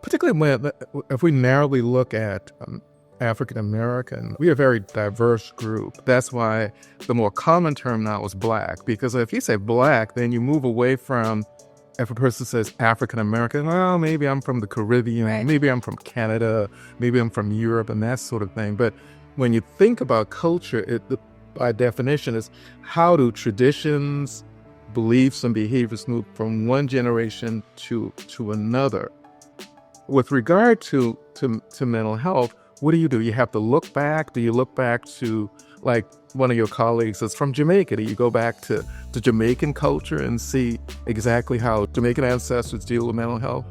Particularly if we narrowly look at African American, we are a very diverse group. That's why the more common term now is Black, because if you say Black, then you move away from, if a person says African American, well, maybe I'm from the Caribbean, Right. maybe I'm from Canada, maybe I'm from Europe, and that sort of thing. But when you think about culture, by definition, is how do traditions, beliefs, and behaviors move from one generation to another. With regard to mental health, what do? You have to look back. Do you look back to, like one of your colleagues is from Jamaica? Do you go back to Jamaican culture and see exactly how Jamaican ancestors deal with mental health?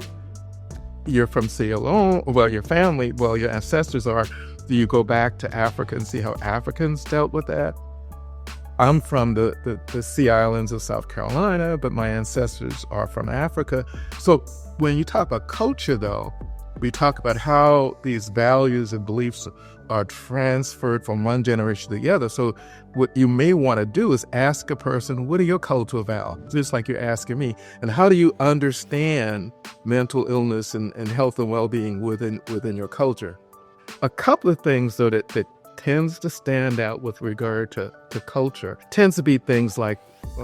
You're from Sierra Leone, well, your family, well, your ancestors are. Do you go back to Africa and see how Africans dealt with that? I'm from the Sea Islands of South Carolina, but my ancestors are from Africa. So when you talk about culture, though, we talk about how these values and beliefs are transferred from one generation to the other. So what you may want to do is ask a person, what are your cultural values? Just like you're asking me. And how do you understand mental illness and health and well-being within your culture? A couple of things, though, that tends to stand out with regard to culture tends to be things like,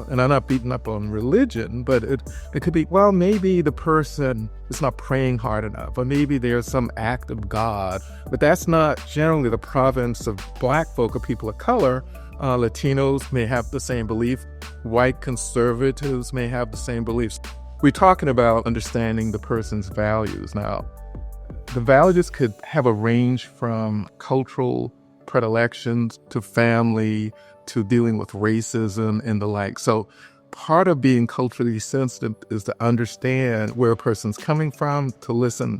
and I'm not beating up on religion, but it could be, well, maybe the person is not praying hard enough, or maybe there's some act of God, but that's not generally the province of Black folk or people of color. Latinos may have the same belief. White conservatives may have the same beliefs. We're talking about understanding the person's values. Now, the values could have a range from cultural predilections to family to dealing with racism and the like. So part of being culturally sensitive is to understand where a person's coming from, to listen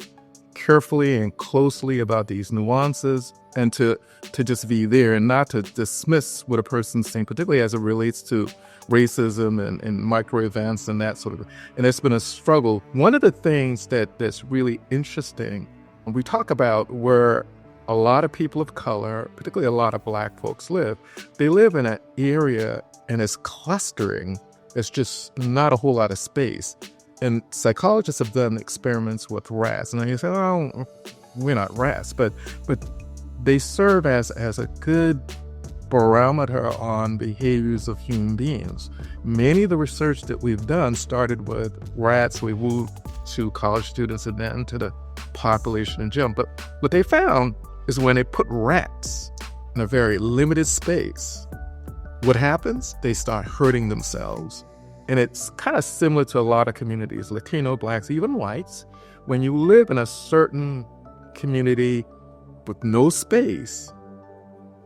carefully and closely about these nuances, and to just be there and not to dismiss what a person's saying, particularly as it relates to racism and micro events and that sort of thing. And it's been a struggle. One of the things that's really interesting, when we talk about where a lot of people of color, particularly a lot of Black folks live, they live in an area and it's clustering. It's just not a whole lot of space. And psychologists have done experiments with rats. And you say, oh, we're not rats, but they serve as a good barometer on behaviors of human beings. Many of the research that we've done started with rats. We moved to college students and then to the population in general. But what they found is when they put rats in a very limited space, what happens? They start hurting themselves. And it's kind of similar to a lot of communities, Latino, Blacks, even whites. When you live in a certain community with no space,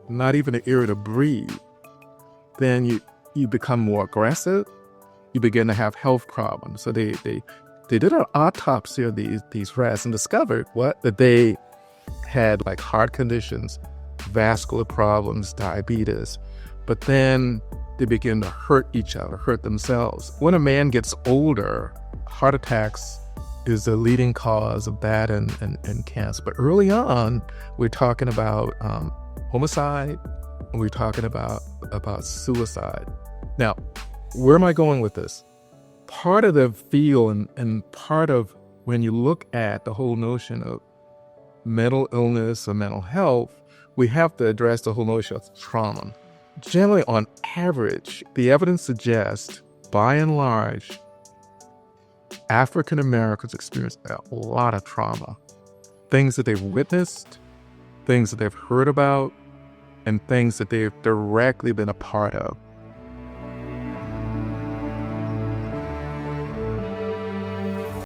not even an area to breathe, then you become more aggressive. You begin to have health problems. So they did an autopsy of these rats and discovered that they had like heart conditions, vascular problems, diabetes, but then they begin to hurt each other, hurt themselves. When a man gets older, heart attacks is the leading cause of that and cancer. But early on, we're talking about homicide, and we're talking about suicide. Now, where am I going with this? Part of the feel and part of when you look at the whole notion of mental illness or mental health, we have to address the whole notion of trauma. Generally, on average, the evidence suggests, by and large, African Americans experience a lot of trauma. Things that they've witnessed, things that they've heard about, and things that they've directly been a part of.